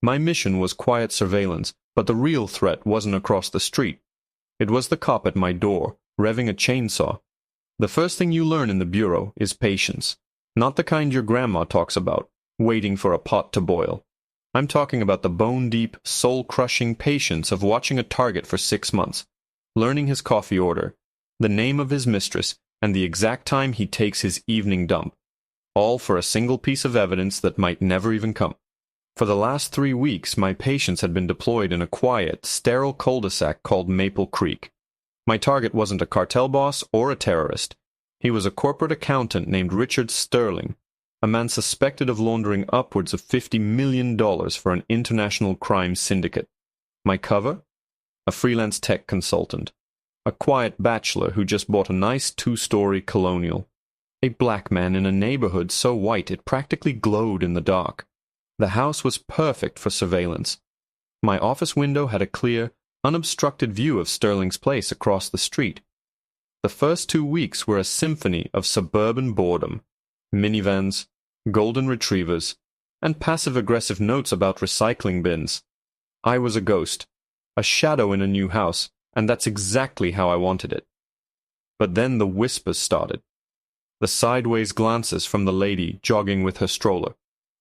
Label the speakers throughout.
Speaker 1: My mission was quiet surveillance, but the real threat wasn't across the street. It was the cop at my door, revving a chainsaw. The first thing you learn in the bureau is patience. Not the kind your grandma talks about, waiting for a pot to boil. I'm talking about the bone-deep, soul-crushing patience of watching a target for 6 months, learning his coffee order, the name of his mistress, and the exact time he takes his evening dump, all for a single piece of evidence that might never even come. For the last 3 weeks, my patience had been deployed in a quiet, sterile cul-de-sac called Maple Creek. My target wasn't a cartel boss or a terrorist. He was a corporate accountant named Richard Sterling, a man suspected of laundering upwards of $50 million for an international crime syndicate. My cover? A freelance tech consultant. A quiet bachelor who just bought a nice 2-story colonial. A black man in a neighborhood so white it practically glowed in the dark. The house was perfect for surveillance. My office window had a clear, unobstructed view of Sterling's place across the street. The first 2 weeks were a symphony of suburban boredom. Minivans, golden retrievers, and passive-aggressive notes about recycling bins. I was a ghost, a shadow in a new house, and that's exactly how I wanted it. But then the whispers started. The sideways glances from the lady jogging with her stroller.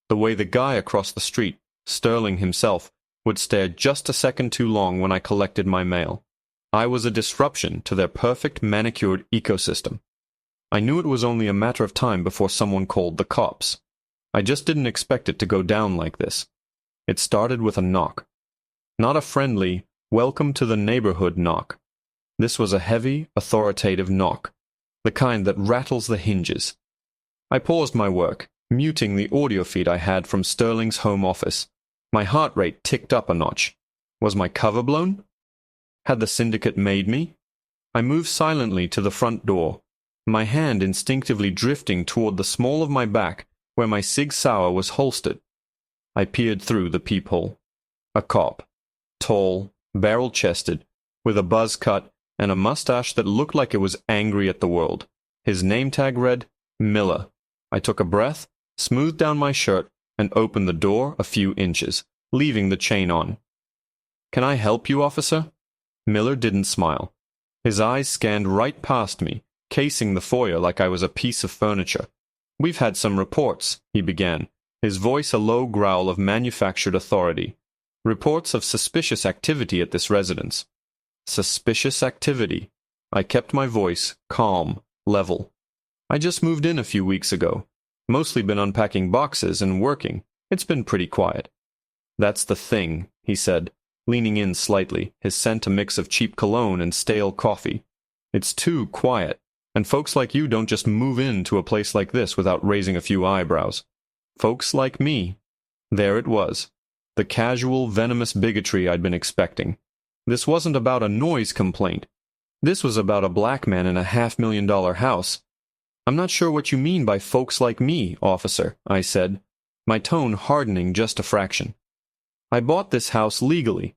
Speaker 1: The way the guy across the street, Sterling himself, would stare just a second too long when I collected my mail. I was a disruption to their perfect manicured ecosystem. I knew it was only a matter of time before someone called the cops. I just didn't expect it to go down like this. It started with a knock. Not a friendly, welcome to the neighborhood knock. This was a heavy, authoritative knock, the kind that rattles the hinges. I paused my work, muting the audio feed I had from Sterling's home office. My heart rate ticked up a notch. Was my cover blown? Had the syndicate made me? I moved silently to the front door, my hand instinctively drifting toward the small of my back where my Sig Sauer was holstered. I peered through the peephole. A cop, tall, barrel-chested, with a buzz cut and a mustache that looked like it was angry at the world. His name tag read, Miller. I took a breath, smoothed down my shirt, and opened the door a few inches, leaving the chain on. "Can I help you, officer?" Miller didn't smile. His eyes scanned right past me, casing the foyer like I was a piece of furniture. "We've had some reports," he began, his voice a low growl of manufactured authority. "Reports of suspicious activity at this residence." Suspicious activity. I kept my voice calm, level. "I just moved in a few weeks ago. Mostly been unpacking boxes and working. It's been pretty quiet." "That's the thing," he said, leaning in slightly, his scent a mix of cheap cologne and stale coffee. "It's too quiet, and folks like you don't just move into a place like this without raising a few eyebrows. Folks like me." There it was, the casual, venomous bigotry I'd been expecting. This wasn't about a noise complaint. This was about a black man in a $500,000 house. "I'm not sure what you mean by folks like me, officer," I said, my tone hardening just a fraction. "I bought this house legally.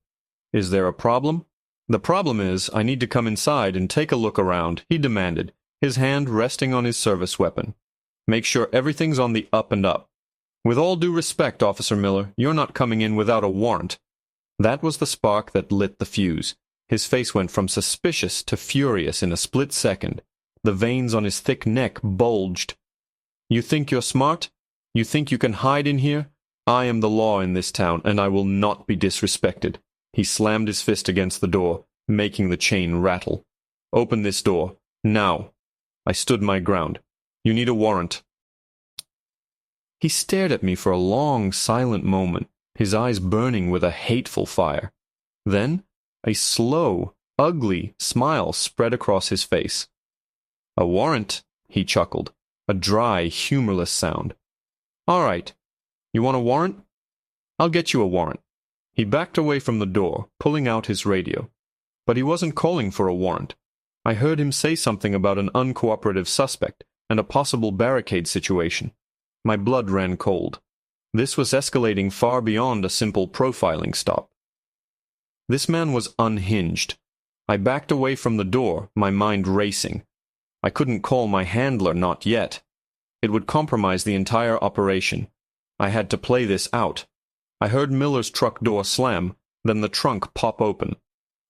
Speaker 1: Is there a problem?" "The problem is I need to come inside and take a look around," he demanded, his hand resting on his service weapon. "Make sure everything's on the up and up. With all due respect, Officer Miller, you're not coming in without a warrant." That was the spark that lit the fuse. His face went from suspicious to furious in a split second. The veins on his thick neck bulged. "You think you're smart? You think you can hide in here? I am the law in this town, and I will not be disrespected." He slammed his fist against the door, making the chain rattle. "Open this door, now." I stood my ground. "You need a warrant." He stared at me for a long, silent moment, his eyes burning with a hateful fire. Then, a slow, ugly smile spread across his face. "A warrant," he chuckled, a dry, humorless sound. "All right. You want a warrant? I'll get you a warrant." He backed away from the door, pulling out his radio. But he wasn't calling for a warrant. I heard him say something about an uncooperative suspect and a possible barricade situation. My blood ran cold. This was escalating far beyond a simple profiling stop. This man was unhinged. I backed away from the door, my mind racing. I couldn't call my handler, not yet. It would compromise the entire operation. I had to play this out. I heard Miller's truck door slam, then the trunk pop open.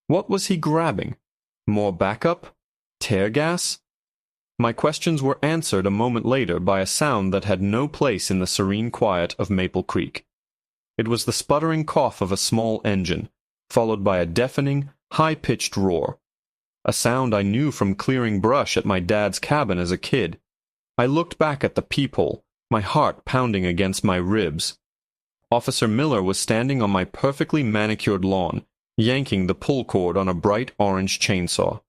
Speaker 1: What was he grabbing? More backup? Tear gas? My questions were answered a moment later by a sound that had no place in the serene quiet of Maple Creek. It was the sputtering cough of a small engine, followed by a deafening, high-pitched roar. A sound I knew from clearing brush at my dad's cabin as a kid. I looked back at the peephole, my heart pounding against my ribs. Officer Miller was standing on my perfectly manicured lawn, yanking the pull cord on a bright orange chainsaw.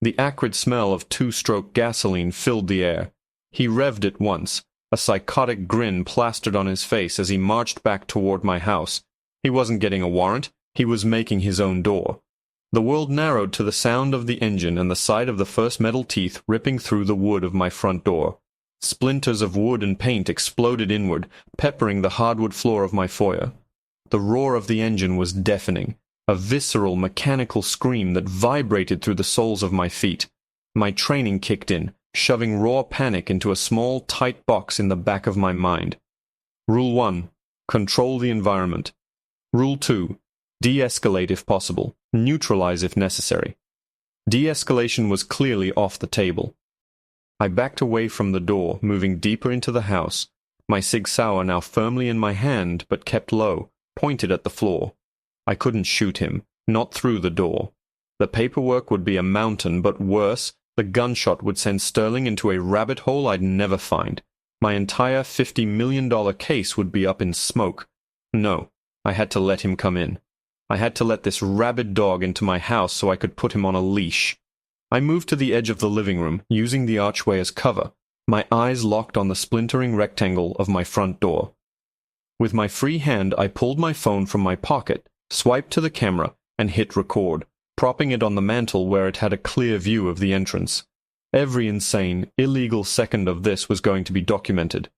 Speaker 1: The acrid smell of two-stroke gasoline filled the air. He revved it once, a psychotic grin plastered on his face as he marched back toward my house. He wasn't getting a warrant, he was making his own door. The world narrowed to the sound of the engine and the sight of the first metal teeth ripping through the wood of my front door. Splinters of wood and paint exploded inward, peppering the hardwood floor of my foyer. The roar of the engine was deafening, a visceral, mechanical scream that vibrated through the soles of my feet. My training kicked in, shoving raw panic into a small, tight box in the back of my mind. Rule 1. Control the environment. Rule 2. De-escalate if possible. Neutralize if necessary. De-escalation was clearly off the table. I backed away from the door, moving deeper into the house, my Sig Sauer now firmly in my hand but kept low, pointed at the floor. I couldn't shoot him, not through the door. The paperwork would be a mountain, but worse, the gunshot would send Sterling into a rabbit hole I'd never find. My entire $50 million case would be up in smoke. No, I had to let him come in. I had to let this rabid dog into my house so I could put him on a leash. I moved to the edge of the living room, using the archway as cover, my eyes locked on the splintering rectangle of my front door. With my free hand, I pulled my phone from my pocket, swiped to the camera, and hit record, propping it on the mantel where it had a clear view of the entrance. Every insane, illegal second of this was going to be documented.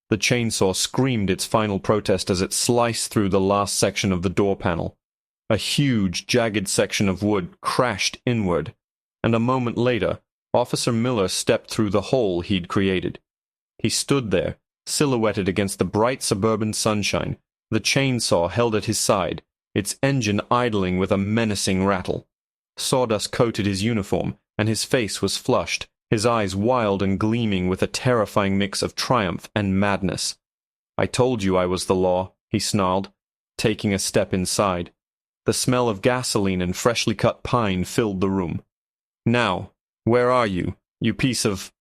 Speaker 1: The chainsaw screamed its final protest as it sliced through the last section of the door panel. A huge, jagged section of wood crashed inward, and a moment later, Officer Miller stepped through the hole he'd created. He stood there, silhouetted against the bright suburban sunshine, the chainsaw held at his side, its engine idling with a menacing rattle. Sawdust coated his uniform, and his face was flushed, his eyes wild and gleaming with a terrifying mix of triumph and madness. "I told you I was the law," he snarled, taking a step inside. The smell of gasoline and freshly cut pine filled the room. "Now, where are you, you piece of—"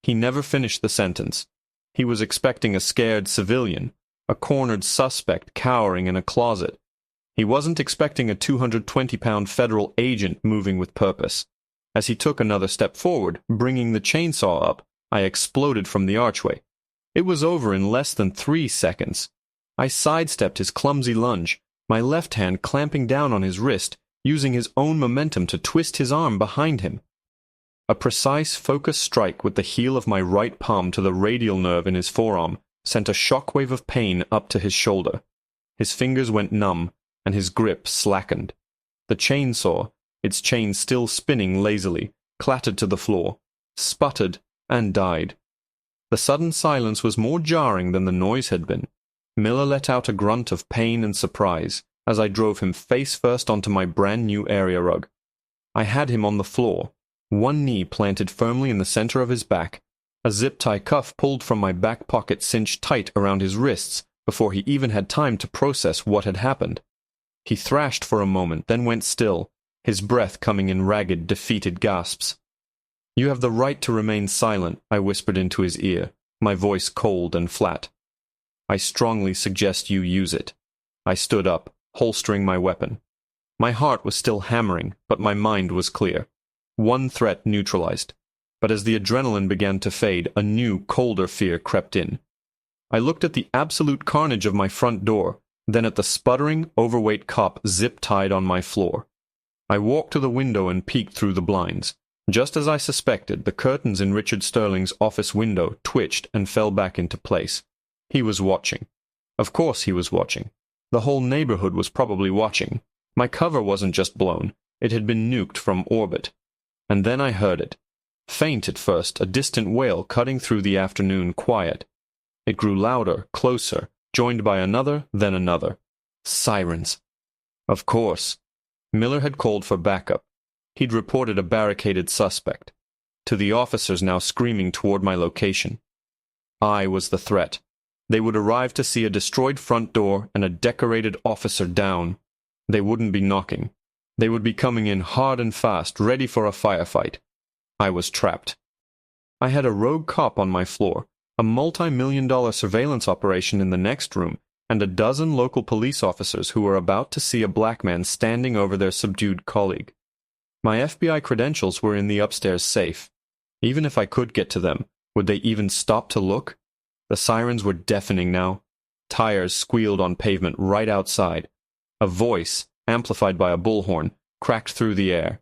Speaker 1: He never finished the sentence. He was expecting a scared civilian, a cornered suspect cowering in a closet. He wasn't expecting a 220-pound federal agent moving with purpose. As he took another step forward, bringing the chainsaw up, I exploded from the archway. It was over in less than 3 seconds. I sidestepped his clumsy lunge, my left hand clamping down on his wrist, using his own momentum to twist his arm behind him. A precise, focused strike with the heel of my right palm to the radial nerve in his forearm sent a shockwave of pain up to his shoulder. His fingers went numb, and his grip slackened. The chainsaw, its chain still spinning lazily, clattered to the floor, sputtered, and died. The sudden silence was more jarring than the noise had been. Miller let out a grunt of pain and surprise as I drove him face first onto my brand-new area rug. I had him on the floor, one knee planted firmly in the center of his back, a zip-tie cuff pulled from my back pocket cinched tight around his wrists before he even had time to process what had happened. He thrashed for a moment, then went still, his breath coming in ragged, defeated gasps. "You have the right to remain silent," I whispered into his ear, my voice cold and flat. "I strongly suggest you use it." I stood up, holstering my weapon. My heart was still hammering, but my mind was clear. One threat neutralized. But as the adrenaline began to fade, a new, colder fear crept in. I looked at the absolute carnage of my front door, then at the sputtering, overweight cop zip-tied on my floor. I walked to the window and peeked through the blinds. Just as I suspected, the curtains in Richard Sterling's office window twitched and fell back into place. He was watching. Of course he was watching. The whole neighborhood was probably watching. My cover wasn't just blown. It had been nuked from orbit. And then I heard it. Faint at first, a distant wail cutting through the afternoon quiet. It grew louder, closer, joined by another, then another. Sirens. Of course. Miller had called for backup. He'd reported a barricaded suspect. To the officers now screaming toward my location. I was the threat. They would arrive to see a destroyed front door and a decorated officer down. They wouldn't be knocking. They would be coming in hard and fast, ready for a firefight. I was trapped. I had a rogue cop on my floor, a multi-million-dollar surveillance operation in the next room, and a dozen local police officers who were about to see a black man standing over their subdued colleague. My FBI credentials were in the upstairs safe. Even if I could get to them, would they even stop to look? The sirens were deafening now. Tires squealed on pavement right outside. A voice, amplified by a bullhorn, cracked through the air.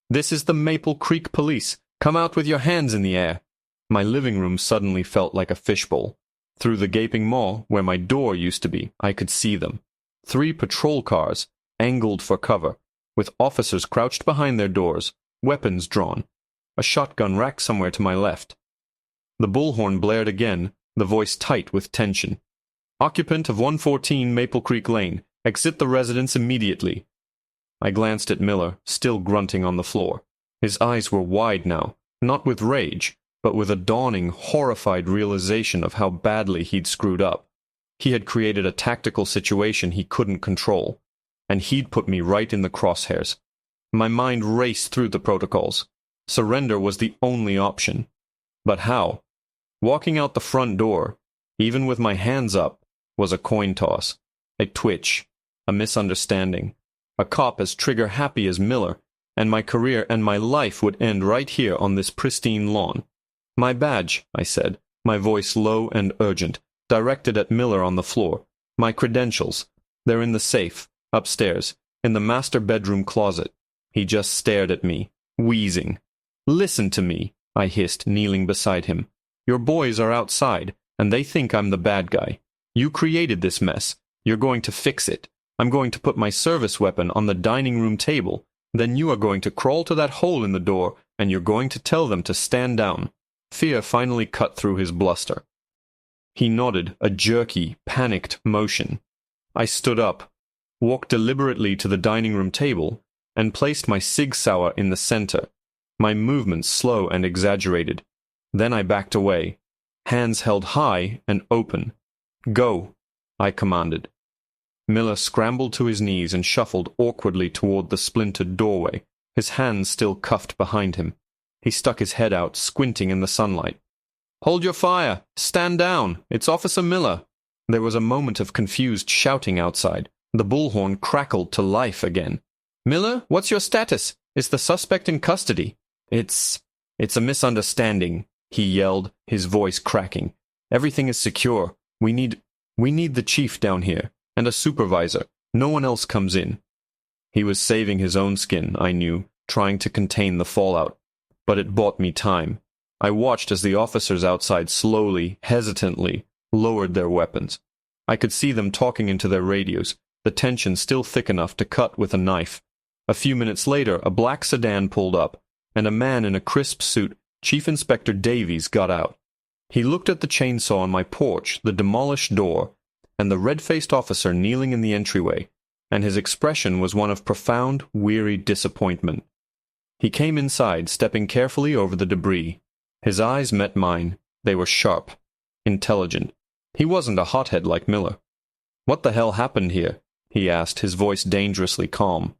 Speaker 1: "This is the Maple Creek Police. Come out with your hands in the air." My living room suddenly felt like a fishbowl. Through the gaping maw, where my door used to be, I could see them. 3 patrol cars, angled for cover, with officers crouched behind their doors, weapons drawn. A shotgun rack somewhere to my left. The bullhorn blared again, the voice tight with tension. "Occupant of 114 Maple Creek Lane, exit the residence immediately." I glanced at Miller, still grunting on the floor. His eyes were wide now, not with rage, but with a dawning, horrified realization of how badly he'd screwed up. He had created a tactical situation he couldn't control, and he'd put me right in the crosshairs. My mind raced through the protocols. Surrender was the only option. But how? Walking out the front door, even with my hands up, was a coin toss, a twitch, a misunderstanding. A cop as trigger-happy as Miller, and my career and my life would end right here on this pristine lawn. "My badge," I said, my voice low and urgent, directed at Miller on the floor. "My credentials. They're in the safe, upstairs, in the master bedroom closet." He just stared at me, wheezing. "Listen to me," I hissed, kneeling beside him. "Your boys are outside, and they think I'm the bad guy. You created this mess. You're going to fix it. I'm going to put my service weapon on the dining room table. Then you are going to crawl to that hole in the door, and you're going to tell them to stand down." Fear finally cut through his bluster. He nodded, a jerky, panicked motion. I stood up, walked deliberately to the dining room table, and placed my Sig Sauer in the center, my movements slow and exaggerated. Then I backed away, hands held high and open. "Go," I commanded. Miller scrambled to his knees and shuffled awkwardly toward the splintered doorway, his hands still cuffed behind him. He stuck his head out, squinting in the sunlight. "Hold your fire! Stand down! It's Officer Miller!" There was a moment of confused shouting outside. The bullhorn crackled to life again. "Miller, what's your status? Is the suspect in custody?" It's a misunderstanding," he yelled, his voice cracking. "Everything is secure. We need the chief down here, and a supervisor. No one else comes in." He was saving his own skin, I knew, trying to contain the fallout. But it bought me time. I watched as the officers outside slowly, hesitantly, lowered their weapons. I could see them talking into their radios, the tension still thick enough to cut with a knife. A few minutes later, a black sedan pulled up, and a man in a crisp suit, Chief Inspector Davies, got out. He looked at the chainsaw on my porch, the demolished door, and the red-faced officer kneeling in the entryway, and his expression was one of profound, weary disappointment. He came inside, stepping carefully over the debris. His eyes met mine. They were sharp, intelligent. He wasn't a hothead like Miller. "What the hell happened here?" he asked, his voice dangerously calm.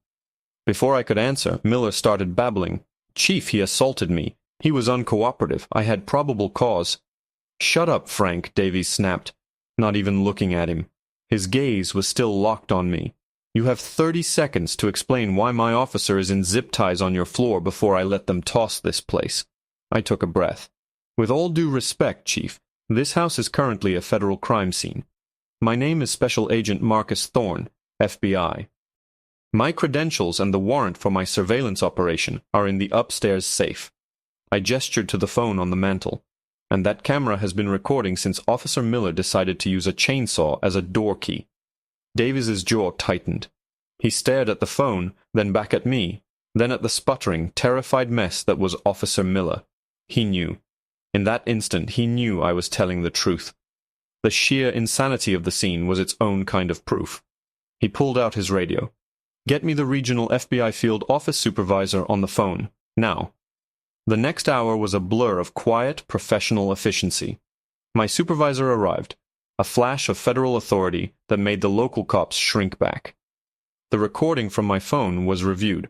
Speaker 1: Before I could answer, Miller started babbling. "Chief, he assaulted me. He was uncooperative. I had probable cause." "Shut up, Frank," Davies snapped, not even looking at him. His gaze was still locked on me. "You have 30 seconds to explain why my officer is in zip ties on your floor before I let them toss this place." I took a breath. "With all due respect, Chief, this house is currently a federal crime scene. My name is Special Agent Marcus Thorne, FBI. My credentials and the warrant for my surveillance operation are in the upstairs safe." I gestured to the phone on the mantel. "And that camera has been recording since Officer Miller decided to use a chainsaw as a door key." Davies's jaw tightened. He stared at the phone, then back at me, then at the sputtering, terrified mess that was Officer Miller. He knew. In that instant, he knew I was telling the truth. The sheer insanity of the scene was its own kind of proof. He pulled out his radio. "Get me the regional FBI field office supervisor on the phone, now." The next hour was a blur of quiet, professional efficiency. My supervisor arrived, a flash of federal authority that made the local cops shrink back. The recording from my phone was reviewed.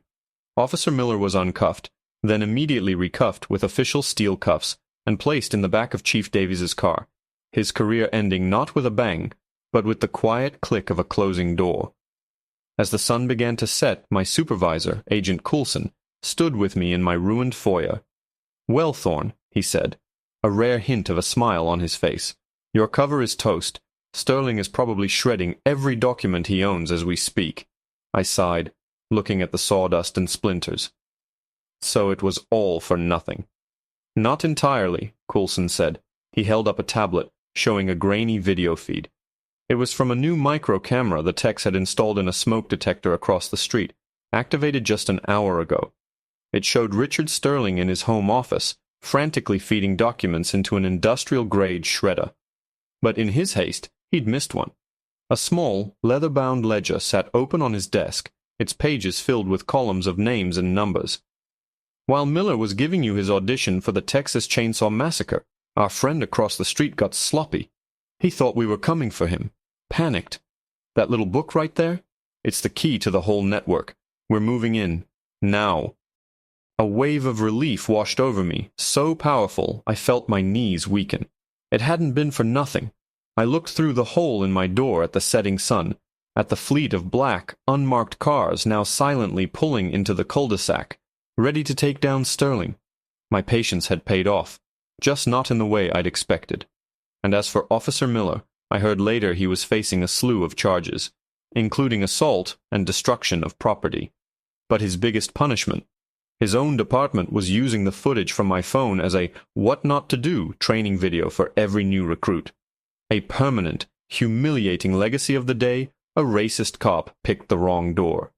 Speaker 1: Officer Miller was uncuffed, then immediately recuffed with official steel cuffs and placed in the back of Chief Davies's car, his career ending not with a bang, but with the quiet click of a closing door. As the sun began to set, my supervisor, Agent Coulson, stood with me in my ruined foyer. "Well, Thorne," he said, a rare hint of a smile on his face, "your cover is toast. Sterling is probably shredding every document he owns as we speak." I sighed, looking at the sawdust and splinters. So it was all for nothing. "Not entirely," Coulson said. He held up a tablet, showing a grainy video feed. It was from a new micro camera the techs had installed in a smoke detector across the street, activated just an hour ago. It showed Richard Sterling in his home office, frantically feeding documents into an industrial-grade shredder. But in his haste, he'd missed one. A small, leather-bound ledger sat open on his desk, its pages filled with columns of names and numbers. "While Miller was giving you his audition for the Texas Chainsaw Massacre, our friend across the street got sloppy. He thought we were coming for him. Panicked. That little book right there? It's the key to the whole network. We're moving in. Now." A wave of relief washed over me, so powerful I felt my knees weaken. It hadn't been for nothing. I looked through the hole in my door at the setting sun, at the fleet of black, unmarked cars now silently pulling into the cul-de-sac, ready to take down Sterling. My patience had paid off, just not in the way I'd expected. And as for Officer Miller, I heard later he was facing a slew of charges, including assault and destruction of property. But his biggest punishment, his own department was using the footage from my phone as a what not to do training video for every new recruit. A permanent, humiliating legacy of the day a racist cop picked the wrong door.